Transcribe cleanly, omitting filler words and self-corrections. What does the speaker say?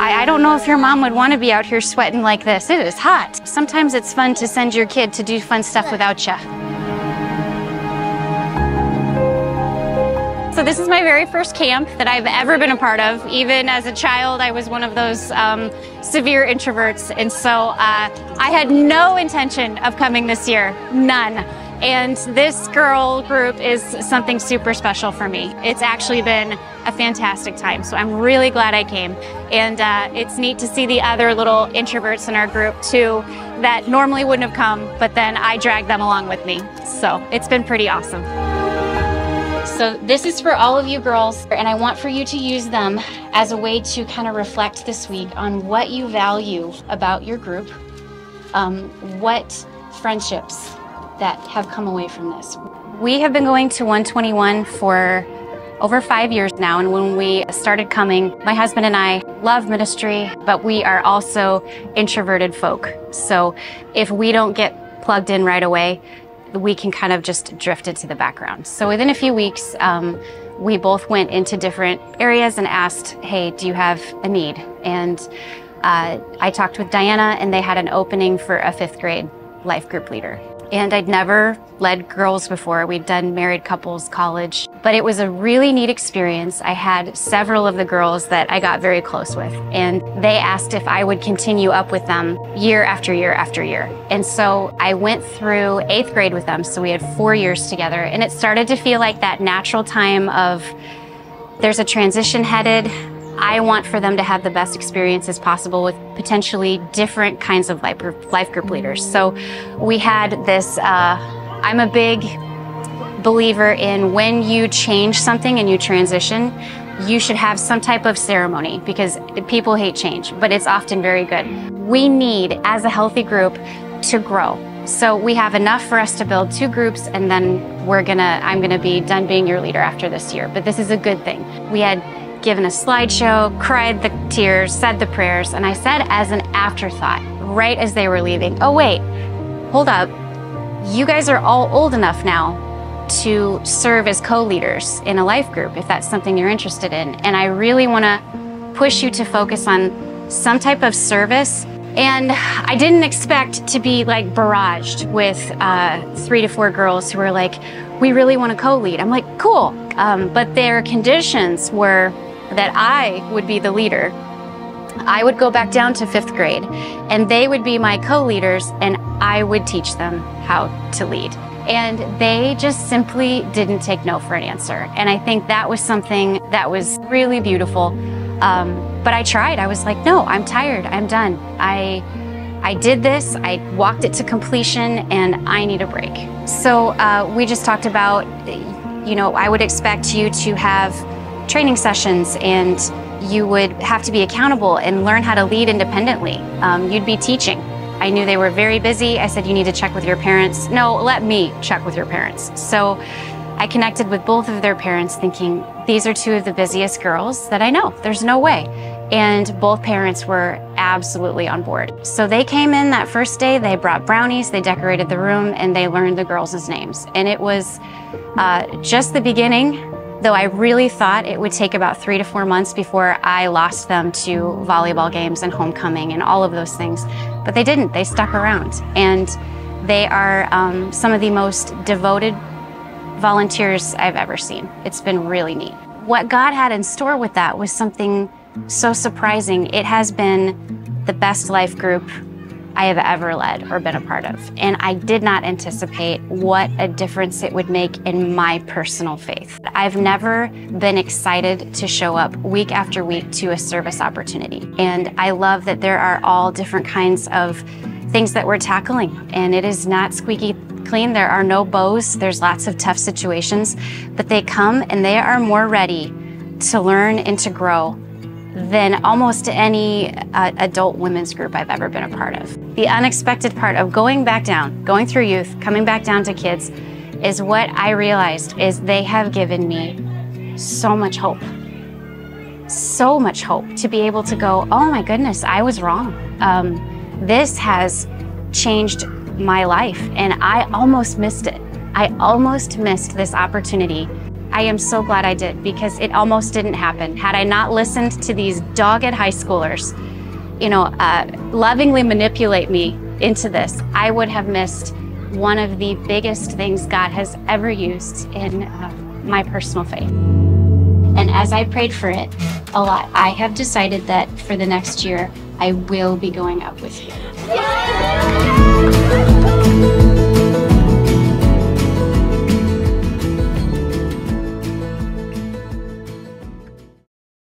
I don't know if your mom would want to be out here sweating like this. It is hot. Sometimes it's fun to send your kid to do fun stuff without you. So this is my very first camp that I've ever been a part of. Even as a child, I was one of those severe introverts. And so I had no intention of coming this year, none. And this girl group is something super special for me. It's actually been a fantastic time. So I'm really glad I came. And it's neat to see the other little introverts in our group too that normally wouldn't have come, but then I dragged them along with me. So it's been pretty awesome. So this is for all of you girls, and I want for you to use them as a way to kind of reflect this week on what you value about your group, what friendships that have come away from this. We have been going to 121 for over 5 years now, and when we started coming, my husband and I love ministry, but we are also introverted folk. So if we don't get plugged in right away, we can kind of just drift into the background. So within a few weeks, we both went into different areas and asked, hey, do you have a need? And I talked with Diana, and they had an opening for a 5th grade life group leader. And I'd never led girls before. We'd done married couples, college, but it was a really neat experience. I had several of the girls that I got very close with, and they asked if I would continue up with them year after year after year. And so I went through 8th grade with them, so we had 4 years together, and it started to feel like that natural time of there's a transition headed. I want for them to have the best experiences possible with potentially different kinds of life group leaders. So we had this, I'm a big believer in when you change something and you transition, you should have some type of ceremony, because people hate change, but it's often very good. We need, as a healthy group, to grow. So we have enough for us to build 2 groups, and then I'm gonna be done being your leader after this year. But this is a good thing. We had given a slideshow, cried the tears, said the prayers, and I said as an afterthought, right as they were leaving, oh wait, hold up, you guys are all old enough now to serve as co-leaders in a life group if that's something you're interested in. And I really want to push you to focus on some type of service. And I didn't expect to be like barraged with 3 to 4 girls who were like, we really want to co-lead. I'm like, cool. But their conditions were that I would be the leader. I would go back down to 5th grade, and they would be my co-leaders, and I would teach them how to lead. And they just simply didn't take no for an answer. And I think that was something that was really beautiful. But I tried. I was like, no, I'm tired. I'm done. I did this. I walked it to completion, and I need a break. So we just talked about, you know, I would expect you to have training sessions, and you would have to be accountable and learn how to lead independently. You'd be teaching. I knew they were very busy. I said, you need to check with your parents. No, let me check with your parents. So I connected with both of their parents, thinking these are 2 of the busiest girls that I know. There's no way. And both parents were absolutely on board. So they came in that first day, they brought brownies, they decorated the room, and they learned the girls' names. And it was just the beginning, though I really thought it would take about 3 to 4 months before I lost them to volleyball games and homecoming and all of those things. But they didn't, they stuck around. And they are some of the most devoted volunteers I've ever seen. It's been really neat. What God had in store with that was something so surprising. It has been the best life group I have ever led or been a part of. And I did not anticipate what a difference it would make in my personal faith. I've never been excited to show up week after week to a service opportunity. And I love that there are all different kinds of things that we're tackling. And it is not squeaky clean. There are no bows. There's lots of tough situations, but they come and they are more ready to learn and to grow than almost any adult women's group I've ever been a part of. The unexpected part of going back down, going through youth, coming back down to kids, is what I realized is they have given me so much hope. So much hope to be able to go, oh my goodness, I was wrong. This has changed my life, and I almost missed it. I almost missed this opportunity I am so glad I did, because it almost didn't happen. Had I not listened to these dogged high schoolers, lovingly manipulate me into this, I would have missed one of the biggest things God has ever used in my personal faith. And as I prayed for it a lot, I have decided that for the next year, I will be going up with you.